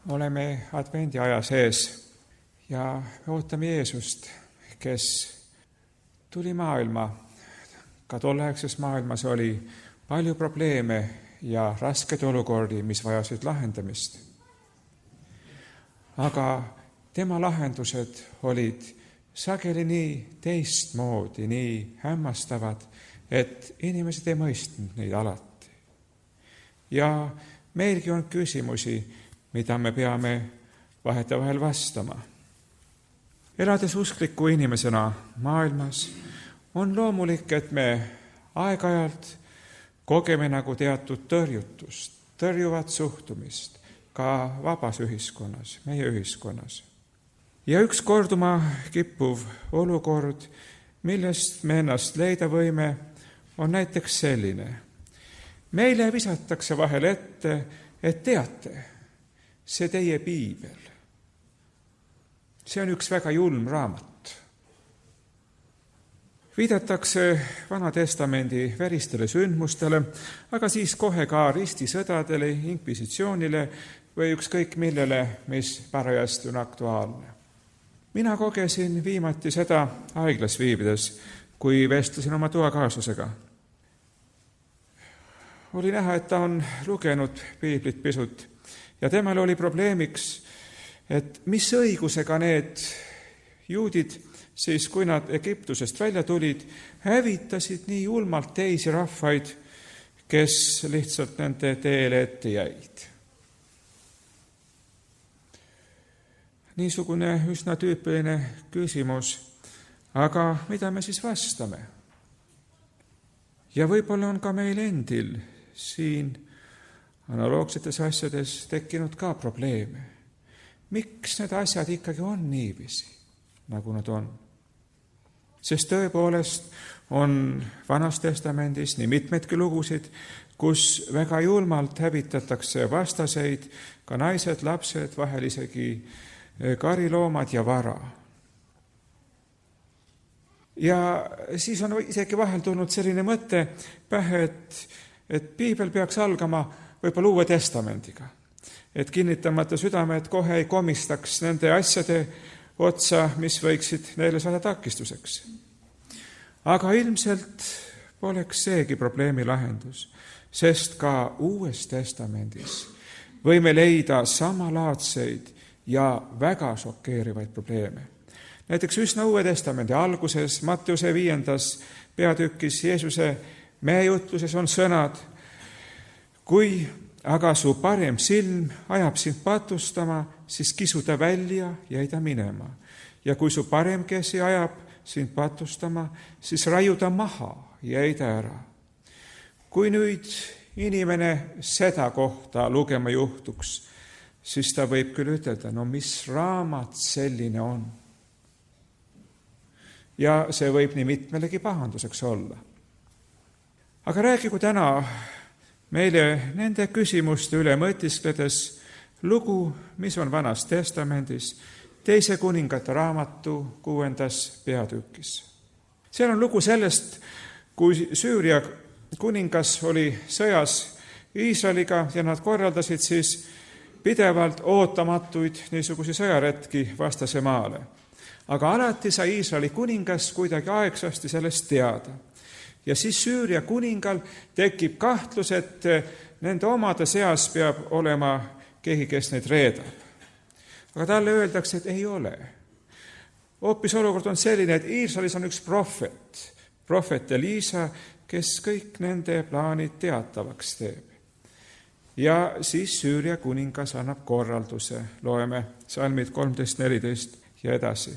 Oleme advendi aja sees ja me ootame Jeesust, kes tuli maailma. Ka tolleaegses maailmas oli palju probleeme ja raskeid olukordi, mis vajasid lahendamist. Aga tema lahendused olid sageli nii teistmoodi, nii hämmastavad, et inimesed ei mõistnud neid alati. Ja meilgi on küsimusi, mida me peame vahetevahel vastama. Elades uskliku inimesena maailmas, on loomulik, et me aeg-ajalt kogeme nagu teatud tõrjutust, tõrjuvat suhtumist ka vabas ühiskonnas, meie ühiskonnas. Ja üks korduma kippuv olukord, millest me ennast leida võime, on näiteks selline. Meile visatakse vahel ette, et teate, see teie piibel. See on üks väga julm raamat. Viidatakse Vana Testamendi veristele sündmustele, aga siis kohe ka ristisõdadele, inkvisitsioonile või ükskõik millele, mis parajasti on aktuaalne. Mina kogesin viimati seda haiglas viibides, kui vestlesin oma toakaaslasega. Oli näha, et ta on lugenud piiblit pisut ja temal oli probleemiks, et mis õigusega need juudid, siis kui nad Egiptusest välja tulid, hävitasid nii julmalt teisi rahvaid, kes lihtsalt nende teele ette jäid. Niisugune üsna tüüpiline küsimus, aga mida me siis vastame? Ja võib-olla on ka meil endil siin analoogsetes asjades tekkinud ka probleeme. Miks need asjad ikkagi on niiviisi, nagu nad on? Sest tõepoolest on Vanas Testamendis nii mitmeidki lugusid, kus väga julmalt hävitatakse vastaseid, ka naised, lapsed, vahel isegi kariloomad ja vara. Ja siis on isegi vahel tulnud selline mõte pähe, et piibel peaks algama võib-olla Uue Testamendiga. Et kinnitamata südamed kohe ei komistaks nende asjade otsa, mis võiksid neile saada takistuseks. Aga ilmselt poleks seegi probleemi lahendus, sest ka Uues Testamendis võime leida samalaadseid ja väga šokeerivaid probleeme. Näiteks üsna Uue Testamendi alguses, Matteuse 5. peatükis Jeesuse meejutluses on sõnad: kui aga su parem silm ajab sind patustama, siis kisu ta välja ja ei ta minema. Ja kui su parem käsi ajab sind patustama, siis raiu ta maha ja ei ta ära. Kui nüüd inimene seda kohta lugema juhtuks, siis ta võib küll ütelda, no mis raamat selline on. Ja see võib nii mitmelegi pahanduseks olla. Aga räägigu täna meile nende küsimuste üle mõtiskledes lugu, mis on Vanas Testamendis, 2. kuningate raamatu 6. peatükis. Seal on lugu sellest, kui Süüria kuningas oli sõjas Iisraeliga ja nad korraldasid siis pidevalt ootamatuid niisugusi sõjaretki vastase maale. Aga alati sai Iisraeli kuningas kuidagi aegsasti sellest teada. Ja siis Süüria kuningal tekib kahtlus, et nende omade seas peab olema keegi, kes neid reedab. Aga talle öeldakse, et ei ole. Hoopis olukord on selline, et Iisraelis on üks prohvet Elisa, kes kõik nende plaanid teatavaks teeb. Ja siis Süüria kuningas annab korralduse, loeme salmid 13-14 ja edasi.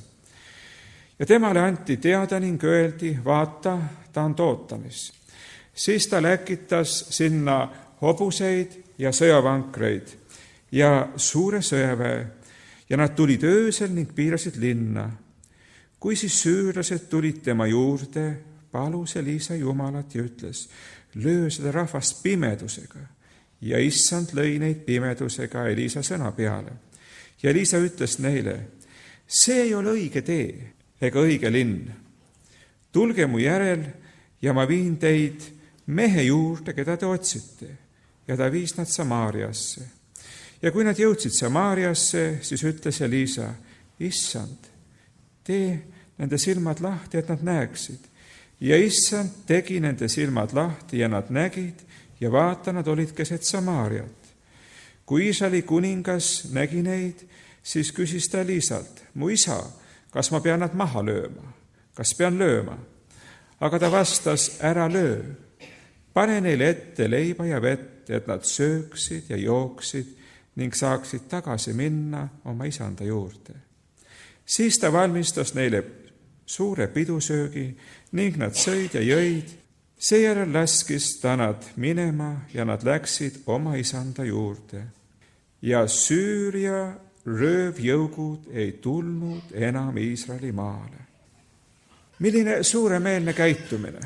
Ja temale anti teada ning öeldi, vaata, ta on Dootanis. Siis ta läkitas sinna hobuseid ja sõjavankreid ja suure sõjaväe ja nad tulid öösel ning piirasid linna. Kui siis süürlased tulid tema juurde, palus Elisa Jumalat ja ütles, löö seda rahvast pimedusega. Ja issand lõi neid pimedusega Elisa sõna peale. Ja Elisa ütles neile, see ei ole õige tee ega õige linn. Tulge mu järel ja ma viin teid mehe juurde, keda te otsite. Ja ta viis nad Samaariasse. Ja kui nad jõudsid Samaariasse, siis ütles Elisa, issand, tee nende silmad lahti, et nad näeksid. Ja issand tegi nende silmad lahti ja nad nägid ja vaata, nad olid keset Samaariat. Kui Iisraeli kuningas nägi neid, siis küsis ta Elisalt, mu isa, kas ma pean nad maha lööma? Kas pean lööma? Aga ta vastas, ära löö. Pane neile ette leiba ja vett, et nad sööksid ja jooksid ning saaksid tagasi minna oma isanda juurde. Siis ta valmistas neile suure pidusöögi ning nad sõid ja jõid. Seejärel laskis ta nad minema ja nad läksid oma isanda juurde. Ja Süüria röövjõugud ei tulnud enam Iisraeli maale. Milline suuremeelne käitumine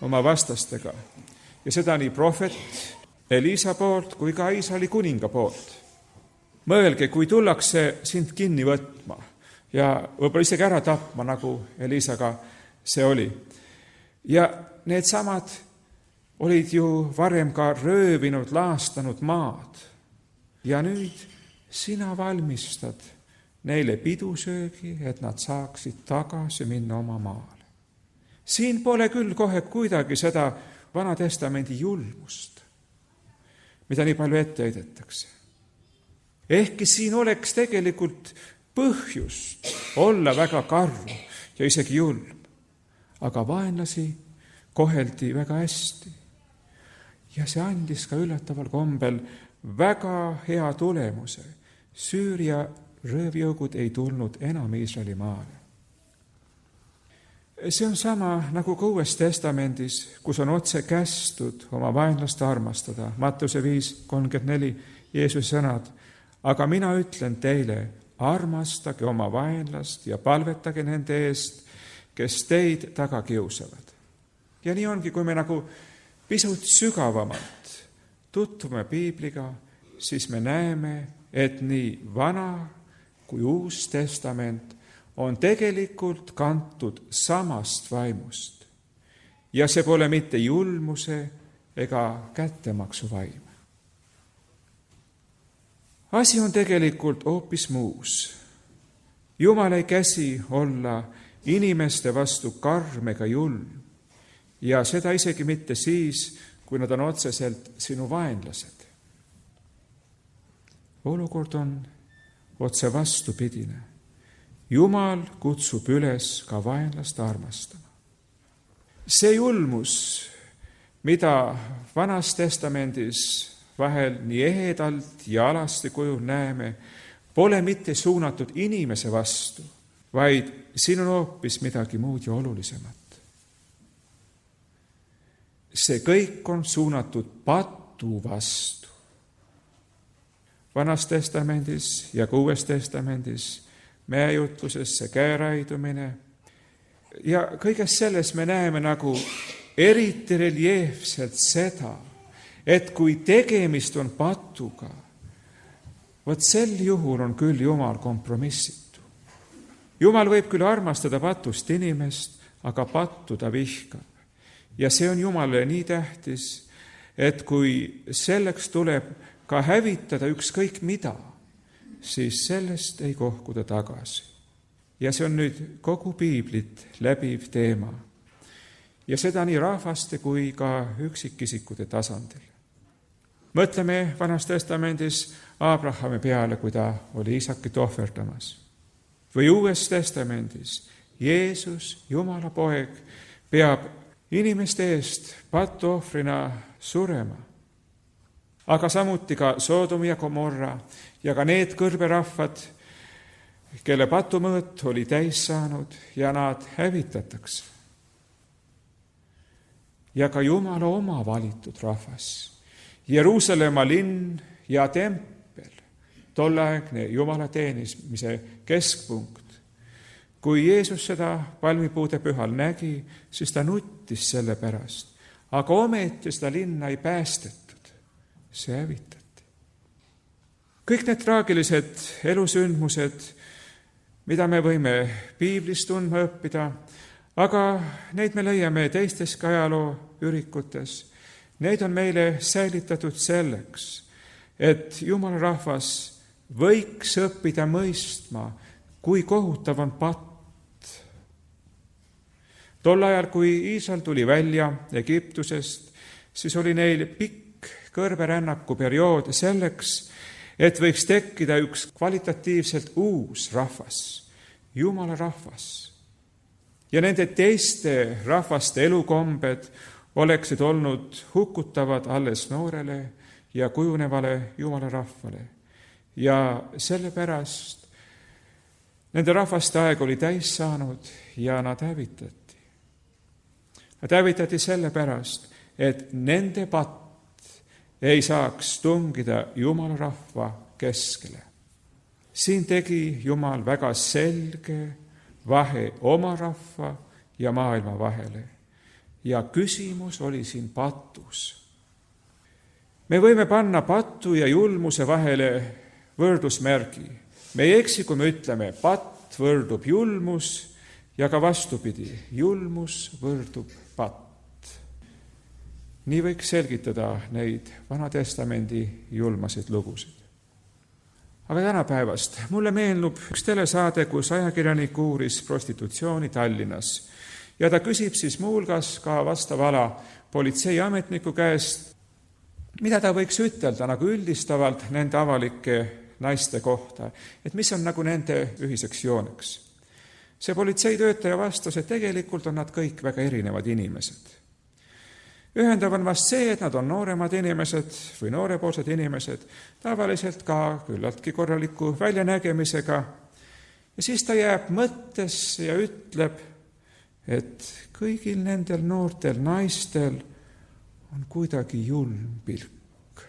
oma vastastega ja seda nii prohvet Elisa poolt kui ka Iisraeli kuninga poolt. Mõelge, kui tullakse sind kinni võtma ja võib-olla isegi ära tapma, nagu Elisaga see oli. Ja needsamad olid ju varem ka röövinud, laastanud maad. Ja nüüd sina valmistad neile pidusöögi, et nad saaksid tagasi minna oma maale. Siin pole küll kohe kuidagi seda Vana Testamendi julmust, mida nii palju ette heidetakse. Ehkki siin oleks tegelikult põhjust olla väga karm ja isegi julm, aga vaenlasi koheldi väga hästi. Ja see andis ka üllataval kombel väga hea tulemuse. Süüria röövjõugud ei tulnud enam Iisraeli maale. See on sama nagu ka Uues Testamendis, kus on otse kästud oma vaenlast armastada. Mattuse 5:34 Jeesuse sõnad. Aga mina ütlen teile, armastage oma vaenlast ja palvetage nende eest, kes teid taga kiusavad. Ja nii ongi, kui me nagu pisut sügavamalt tutvume Piibliga, siis me näeme, et nii Vana kui Uus Testament on tegelikult kantud samast vaimust. Ja see pole mitte julmuse ega kättemaksu vaim. Asi on tegelikult hoopis muus. Jumal ei käsi olla inimeste vastu karm ega julm. Ja seda isegi mitte siis, kui nad on otseselt sinu vaenlased. Olukord on otse vastupidine. Jumal kutsub üles ka vaenlast armastama. See julmus, mida Vanas Testamendis vahel nii ehedalt ja alasti kujul näeme, pole mitte suunatud inimese vastu, vaid siin on hoopis midagi muud ja olulisemat. See kõik on suunatud patu vastu. Vanas Testamendis ja ka Uues Testamendis mäejutluses see käeraidumine. Ja kõiges selles me näeme nagu eriti reljeefselt seda, et kui tegemist on patuga, vot sel juhul on küll Jumal kompromissitu. Jumal võib küll armastada patust inimest, aga pattu ta vihkab. Ja see on Jumalale nii tähtis, et kui selleks tuleb ka hävitada ükskõik mida, siis sellest ei kohku ta tagasi. Ja see on nüüd kogu Piiblit läbiv teema. Ja seda nii rahvaste kui ka üksikisikute tasandil. Mõtleme Vanas Testamendis Abrahami peale, kui ta oli Iisakit ohverdamas. Või Uues Testamendis Jeesus, Jumala poeg, peab inimeste eest patuohvrina surema. Aga samuti ka Soodom ja Gomorra ja ka need kõrberahvad, kelle patumõõt oli täis saanud ja nad hävitatakse. Ja ka Jumala oma valitud rahvas, Jeruusalemma linn ja tempel, tolleaegne Jumala teenimise keskpunkt, Kui Jeesus seda palmipuude pühal nägi, siis ta nuttis selle pärast. Aga ometi seda linna ei päästetud. See hävitati. Kõik need traagilised elusündmused, mida me võime piiblist tundma õppida, aga neid me leiame teisteski ajalooürikutes. Need on meile säilitatud selleks, et Jumala rahvas võiks õppida mõistma, kui kohutav on patt. Tol ajal, kui Iisrael tuli välja Egiptusest, siis oli neil pikk kõrberännaku periood selleks, et võiks tekkida üks kvalitatiivselt uus rahvas, Jumala rahvas. Ja nende teiste rahvaste elukombed oleksid olnud hukutavad alles noorele ja kujunevale Jumala rahvale. Ja sellepärast nende rahvaste aeg oli täis saanud ja nad hävitati. Nad hävitati sellepärast, et nende patt ei saaks tungida Jumala rahva keskele. Siin tegi Jumal väga selge vahe oma rahva ja maailma vahele. Ja küsimus oli siin patus. Me võime panna patu ja julmuse vahele võrdusmärgi. Me ei eksi, kui me ütleme, patt võrdub julmus ja ka vastupidi, julmus võrdub patt. Nii võiks selgitada neid Vanatestamendi julmasid lugusid. Aga tänapäevast mulle meenub üks telesaade, kus ajakirjanik uuris prostitutsiooni Tallinnas. Ja ta küsib siis muuhulgas ka vastava ala politseiametniku käest, mida ta võiks ütelda nagu üldistavalt nende avalike naiste kohta, et mis on nagu nende ühiseks jooneks. See politseitöötaja vastas, et tegelikult on nad kõik väga erinevad inimesed. Ühendav on vast see, et nad on nooremad inimesed või noorepoolsed inimesed, tavaliselt ka küllaltki korraliku väljanägemisega. Ja siis ta jääb mõttesse ja ütleb, et kõigil nendel noortel naistel on kuidagi julm pilk.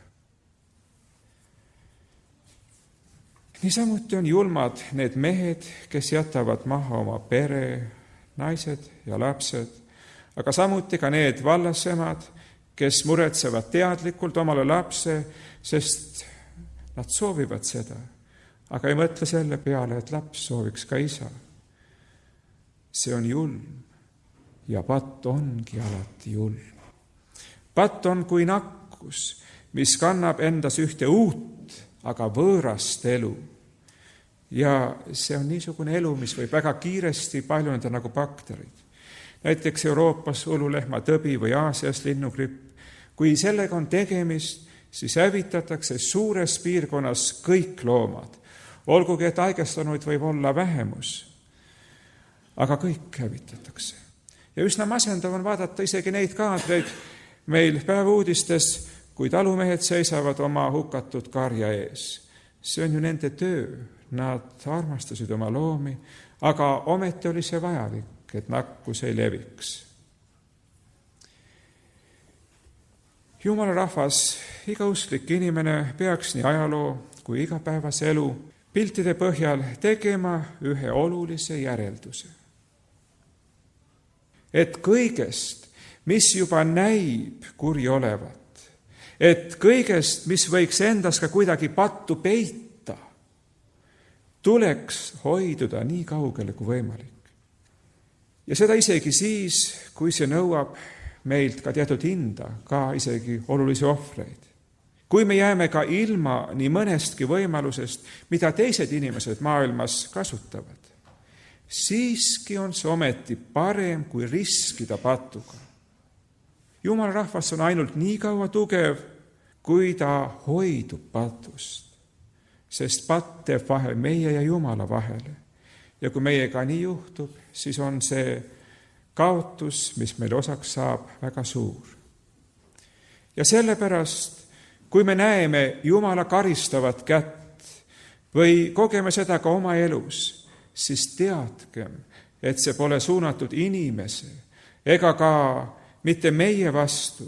Niisamuti on julmad need mehed, kes jätavad maha oma pere, naised ja lapsed, aga samuti ka need vallasemad, kes muretsevad teadlikult omale lapse, sest nad soovivad seda, aga ei mõtle selle peale, et laps sooviks ka isa. See on julm ja patt ongi alati julm. Patt on kui nakkus, mis kannab endas ühte uut, aga võõrast elu. Ja see on niisugune elu, mis võib väga kiiresti paljuneda nagu bakterid. Näiteks Euroopas ululehma tõbi või Aasias linnugripp. Kui sellega on tegemist, siis hävitatakse suures piirkonnas kõik loomad. Olgugi, et haigestunuid võib olla vähemus. Aga kõik hävitatakse. Ja üsna masendav on vaadata isegi neid kaadreid meil päevauudistes, kui talumehed seisavad oma hukatud karja ees. See on ju nende töö. Nad armastasid oma loomi, aga ometi oli see vajalik, et nakkus ei leviks. Jumala rahvas, iga usklik inimene peaks nii ajaloo kui igapäevase elu piltide põhjal tegema ühe olulise järelduse. Et kõigest, mis juba näib kuri olevat, et kõigest, mis võiks endas ka kuidagi pattu peita, tuleks hoiduda nii kaugele kui võimalik. Ja seda isegi siis, kui see nõuab meilt ka teatud hinda, ka isegi olulisi ohvreid. Kui me jääme ka ilma nii mõnestki võimalusest, mida teised inimesed maailmas kasutavad, siiski on see ometi parem kui riskida patuga. Jumala rahvas on ainult nii kaua tugev, kui ta hoidub patust. Sest patt teeb vahe meie ja Jumala vahele. Ja kui meiega nii juhtub, siis on see kaotus, mis meil osaks saab, väga suur. Ja sellepärast, kui me näeme Jumala karistavat kätt või kogeme seda ka oma elus, siis teadkem, et see pole suunatud inimese ega ka mitte meie vastu,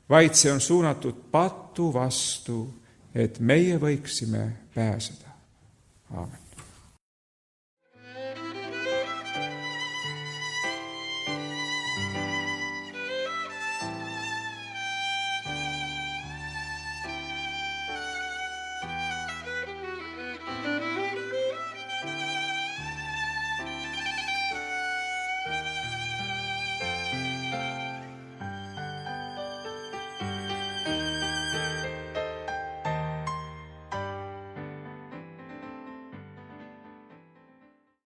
vaid see on suunatud patu vastu, et meie võiksime pääseda. Aamen.